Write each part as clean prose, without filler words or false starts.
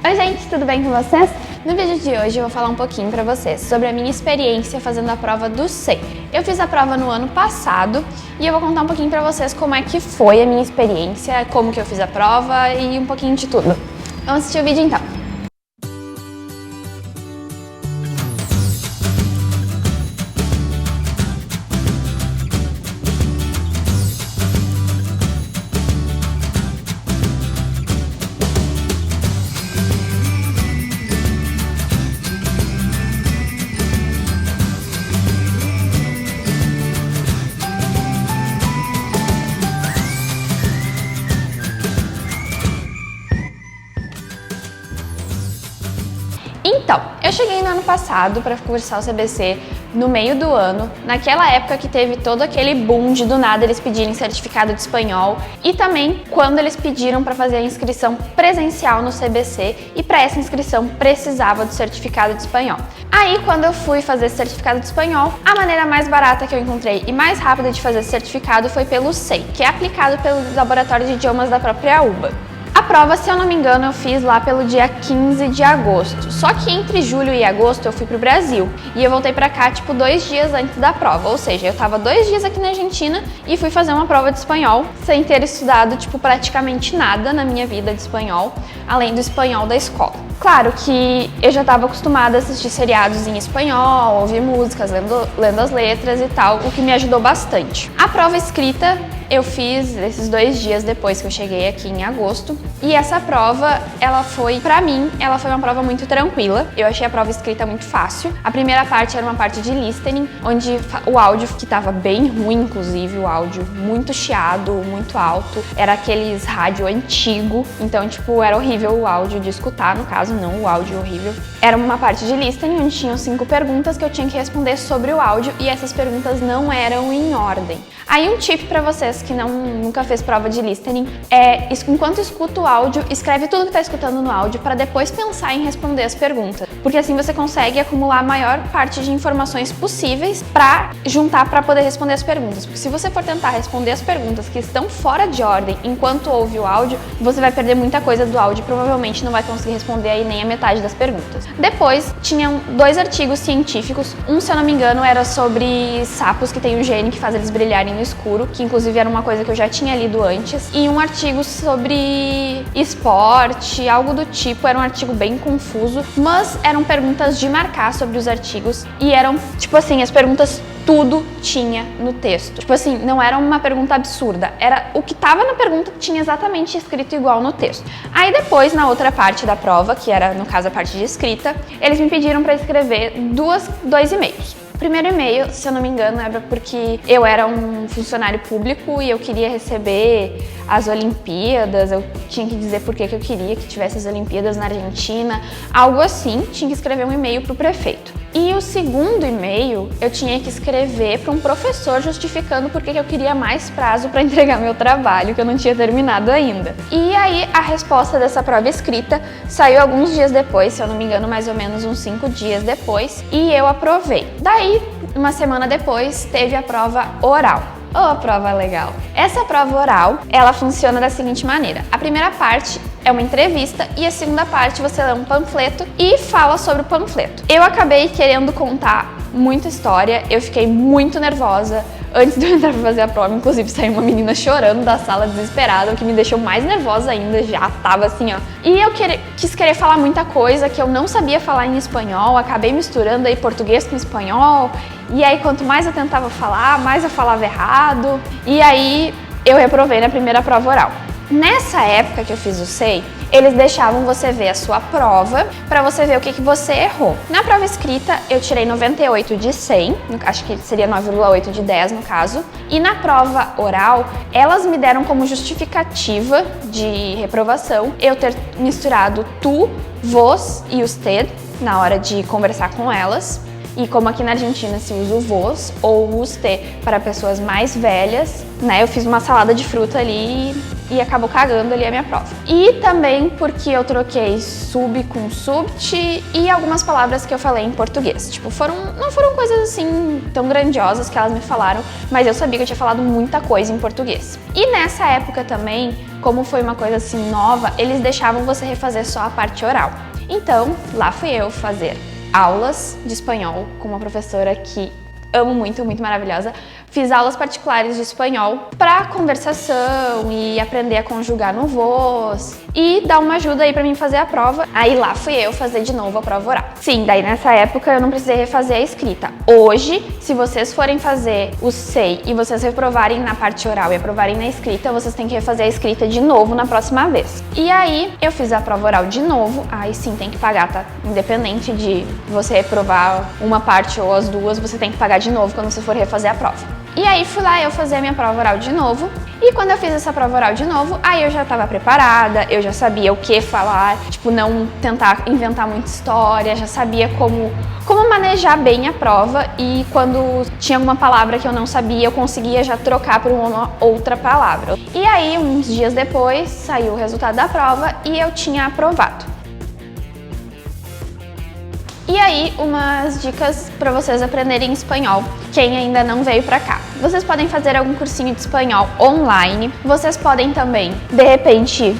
Oi gente, tudo bem com vocês? No vídeo de hoje eu vou falar um pouquinho pra vocês sobre a minha experiência fazendo a prova do SEI. Eu fiz a prova no ano passado e eu vou contar um pouquinho pra vocês como é que foi a minha experiência, como que eu fiz a prova e um pouquinho de tudo. Vamos assistir o vídeo então. Então, eu cheguei no ano passado para cursar o CBC no meio do ano, naquela época que teve todo aquele boom de do nada eles pedirem certificado de espanhol e também quando eles pediram para fazer a inscrição presencial no CBC e para essa inscrição precisava do certificado de espanhol. Aí, quando eu fui fazer esse certificado de espanhol, a maneira mais barata que eu encontrei e mais rápida de fazer esse certificado foi pelo SEI, que é aplicado pelo Laboratório de Idiomas da própria UBA. A prova, se eu não me engano, eu fiz lá pelo dia 15 de agosto. Só que entre julho e agosto eu fui pro Brasil e eu voltei pra cá, tipo, 2 dias antes da prova. Ou seja, eu tava 2 dias aqui na Argentina e fui fazer uma prova de espanhol sem ter estudado, tipo, praticamente nada na minha vida de espanhol, além do espanhol da escola. Claro que eu já estava acostumada a assistir seriados em espanhol, ouvir músicas, lendo as letras e tal, o que me ajudou bastante. A prova escrita eu fiz esses 2 dias depois que eu cheguei aqui em agosto. E essa prova, pra mim, ela foi uma prova muito tranquila. Eu achei a prova escrita muito fácil. A primeira parte era uma parte de listening, onde o áudio, que tava bem ruim, inclusive, o áudio muito chiado, muito alto. Era aqueles rádio antigo, então, tipo, era horrível o áudio de escutar, no caso, não o áudio horrível. Era uma parte de listening, onde tinham 5 perguntas que eu tinha que responder sobre o áudio e essas perguntas não eram em ordem. Aí um tip pra vocês que nunca fez prova de listening é, enquanto escuta o áudio, escreve tudo que tá escutando no áudio para depois pensar em responder as perguntas. Porque assim você consegue acumular a maior parte de informações possíveis para juntar para poder responder as perguntas. Porque se você for tentar responder as perguntas que estão fora de ordem enquanto ouve o áudio, você vai perder muita coisa do áudio e provavelmente não vai conseguir responder aí nem a metade das perguntas. Depois, tinham 2 artigos científicos. Um, se eu não me engano, era sobre sapos que têm um gene que faz eles brilharem no escuro, que inclusive era uma coisa que eu já tinha lido antes, e um artigo sobre esporte, algo do tipo. Era um artigo bem confuso, mas eram perguntas de marcar sobre os artigos e eram, tipo assim, as perguntas tudo tinha no texto. Tipo assim, não era uma pergunta absurda, era o que tava na pergunta tinha exatamente escrito igual no texto. Aí depois, na outra parte da prova, que era, no caso, a parte de escrita, eles me pediram para escrever 2 e-mails. O primeiro e-mail, se eu não me engano, era porque eu era um funcionário público e eu queria receber as Olimpíadas, eu tinha que dizer por que eu queria que tivesse as Olimpíadas na Argentina, algo assim, tinha que escrever um e-mail para o prefeito. E o segundo e-mail, eu tinha que escrever para um professor justificando por que eu queria mais prazo para entregar meu trabalho, que eu não tinha terminado ainda. E aí, a resposta dessa prova escrita saiu alguns dias depois, se eu não me engano, mais ou menos uns 5 dias depois, e eu aprovei. Daí, uma semana depois, teve a prova oral. Oh, prova legal! Essa prova oral, ela funciona da seguinte maneira. A primeira parte é uma entrevista e a segunda parte você lê um panfleto e fala sobre o panfleto. Eu acabei querendo contar muita história, eu fiquei muito nervosa. Antes de eu entrar pra fazer a prova, inclusive, saiu uma menina chorando da sala desesperada, o que me deixou mais nervosa ainda, já tava assim, ó. E eu quis querer falar muita coisa que eu não sabia falar em espanhol, acabei misturando aí português com espanhol, e aí quanto mais eu tentava falar, mais eu falava errado, e aí eu reprovei na primeira prova oral. Nessa época que eu fiz o SEI, eles deixavam você ver a sua prova para você ver o que você errou. Na prova escrita, eu tirei 98 de 100, acho que seria 9,8 de 10 no caso. E na prova oral, elas me deram como justificativa de reprovação eu ter misturado tu, vos e usted na hora de conversar com elas. E como aqui na Argentina se usa o vos ou o usted para pessoas mais velhas, né? Eu fiz uma salada de fruta ali e acabou cagando ali a minha prova. E também porque eu troquei sub com subt e algumas palavras que eu falei em português. Tipo, não foram coisas assim tão grandiosas que elas me falaram, mas eu sabia que eu tinha falado muita coisa em português. E nessa época também, como foi uma coisa assim nova, eles deixavam você refazer só a parte oral. Então, lá fui eu fazer aulas de espanhol com uma professora que amo muito, muito maravilhosa. Fiz aulas particulares de espanhol para conversação e aprender a conjugar no voz e dar uma ajuda aí para mim fazer a prova. Aí lá fui eu fazer de novo a prova oral. Sim, daí nessa época eu não precisei refazer a escrita. Hoje, se vocês forem fazer o SEI e vocês reprovarem na parte oral e aprovarem na escrita, vocês têm que refazer a escrita de novo na próxima vez. E aí eu fiz a prova oral de novo. Aí sim, tem que pagar, tá? Independente de você reprovar uma parte ou as duas, você tem que pagar de novo quando você for refazer a prova. E aí fui lá eu fazer a minha prova oral de novo. E quando eu fiz essa prova oral de novo, aí eu já estava preparada, eu já sabia o que falar, tipo, não tentar inventar muita história, já sabia como manejar bem a prova, e quando tinha alguma palavra que eu não sabia, eu conseguia já trocar por uma outra palavra. E aí, uns dias depois, saiu o resultado da prova e eu tinha aprovado. E aí, umas dicas para vocês aprenderem espanhol, quem ainda não veio para cá. Vocês podem fazer algum cursinho de espanhol online. Vocês podem também, de repente,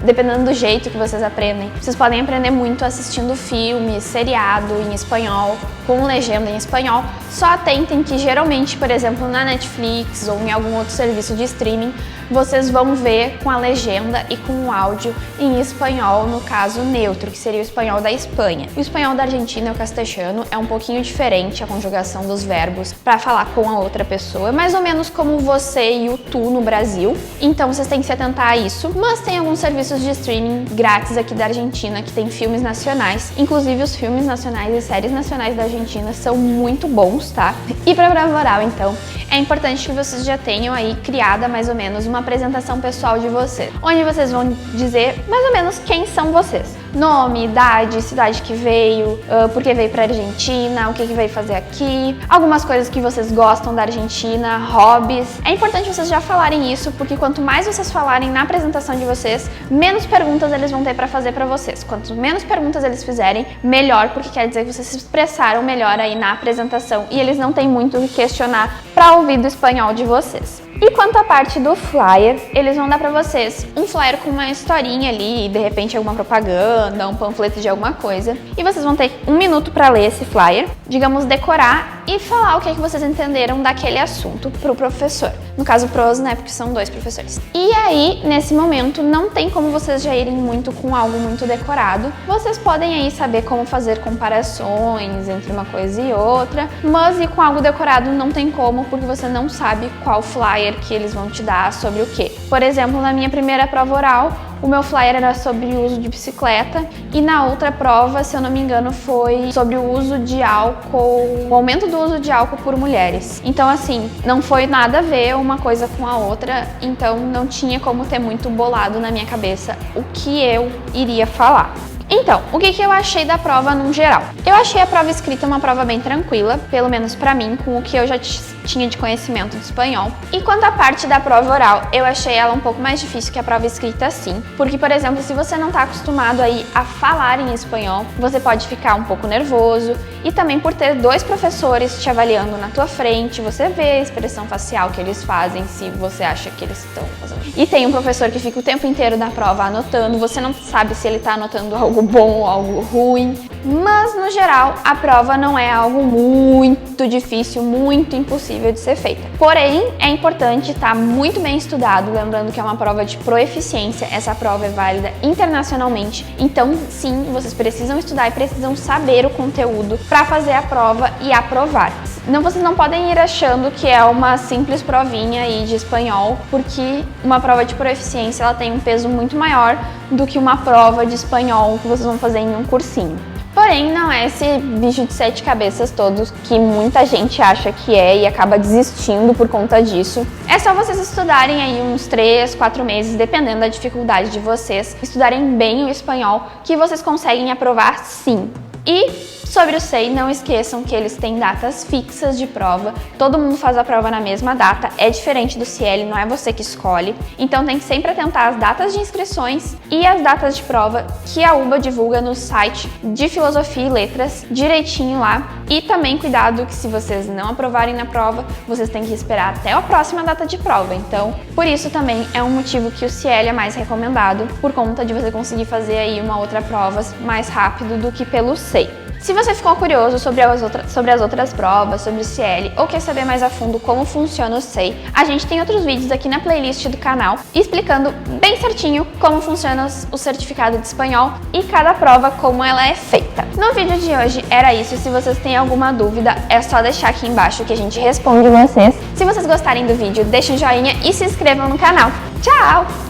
dependendo do jeito que vocês aprendem, vocês podem aprender muito assistindo filme, seriado em espanhol, com legenda em espanhol. Só atentem que geralmente, por exemplo, na Netflix ou em algum outro serviço de streaming, vocês vão ver com a legenda e com o áudio em espanhol, no caso neutro, que seria o espanhol da Espanha. O espanhol da Argentina, o castelhano, é um pouquinho diferente a conjugação dos verbos para falar com a outra pessoa, mais ou menos como você e o tu no Brasil. Então vocês têm que se atentar a isso. Mas tem alguns serviços de streaming grátis aqui da Argentina que tem filmes nacionais. Inclusive os filmes nacionais e séries nacionais da Argentina são muito bons, tá? E para prova oral, então, é importante que vocês já tenham aí criada mais ou menos uma apresentação pessoal de vocês, onde vocês vão dizer mais ou menos quem são vocês. Nome, idade, cidade que veio, por que veio pra Argentina, o que veio fazer aqui, algumas coisas que vocês gostam da Argentina, hobbies. É importante vocês já falarem isso, porque quanto mais vocês falarem na apresentação de vocês, menos perguntas eles vão ter pra fazer pra vocês. Quanto menos perguntas eles fizerem, melhor, porque quer dizer que vocês se expressaram melhor aí na apresentação e eles não têm muito o que questionar pra ouvir do espanhol de vocês. E quanto à parte do flyer, eles vão dar pra vocês um flyer com uma historinha ali, de repente alguma propaganda, um panfleto de alguma coisa. E vocês vão ter 1 minuto pra ler esse flyer, digamos, decorar e falar o que vocês entenderam daquele assunto pro professor. No caso, pros, né, porque são 2 professores. E aí, nesse momento, não tem como vocês já irem muito com algo muito decorado. Vocês podem aí saber como fazer comparações entre uma coisa e outra, mas ir com algo decorado não tem como, porque você não sabe qual flyer que eles vão te dar sobre o quê. Por exemplo, na minha primeira prova oral, o meu flyer era sobre o uso de bicicleta e na outra prova, se eu não me engano, foi sobre o uso de álcool, o aumento do uso de álcool por mulheres. Então, assim, não foi nada a ver uma coisa com a outra, então não tinha como ter muito bolado na minha cabeça o que eu iria falar. Então, o que eu achei da prova no geral? Eu achei a prova escrita uma prova bem tranquila, pelo menos pra mim, com o que eu já tinha de conhecimento de espanhol. E quanto à parte da prova oral, eu achei ela um pouco mais difícil que a prova escrita, sim. Porque, por exemplo, se você não tá acostumado aí a falar em espanhol, você pode ficar um pouco nervoso. E também por ter 2 professores te avaliando na tua frente, você vê a expressão facial que eles fazem, se você acha que eles estão fazendo. E tem um professor que fica o tempo inteiro da prova anotando, você não sabe se ele tá anotando algo bom ou algo ruim. Mas, no geral, a prova não é algo muito difícil, muito impossível de ser feita. Porém, é importante estar muito bem estudado, lembrando que é uma prova de proeficiência, essa prova é válida internacionalmente. Então, sim, vocês precisam estudar e precisam saber o conteúdo para fazer a prova e aprovar. Vocês não podem ir achando que é uma simples provinha aí de espanhol, porque uma prova de proeficiência ela tem um peso muito maior do que uma prova de espanhol que vocês vão fazer em um cursinho. Porém, não é esse bicho de 7 cabeças todos que muita gente acha que é e acaba desistindo por conta disso. É só vocês estudarem aí uns 3, 4 meses, dependendo da dificuldade de vocês, estudarem bem o espanhol, que vocês conseguem aprovar sim. E sobre o SEI, não esqueçam que eles têm datas fixas de prova, todo mundo faz a prova na mesma data, é diferente do CIEL, não é você que escolhe, então tem que sempre atentar às datas de inscrições e às datas de prova que a UBA divulga no site de Filosofia e Letras, direitinho lá, E também cuidado que se vocês não aprovarem na prova, vocês têm que esperar até a próxima data de prova. Então, por isso também é um motivo que o CIEL é mais recomendado, por conta de você conseguir fazer aí uma outra prova mais rápido do que pelo SEI. Se você ficou curioso sobre as outras provas, sobre o CIEL, ou quer saber mais a fundo como funciona o SEI, a gente tem outros vídeos aqui na playlist do canal explicando bem certinho como funciona o certificado de espanhol e cada prova como ela é feita. No vídeo de hoje era isso. Se vocês têm alguma dúvida, é só deixar aqui embaixo que a gente responde vocês. Se vocês gostarem do vídeo, deixem um joinha e se inscrevam no canal. Tchau!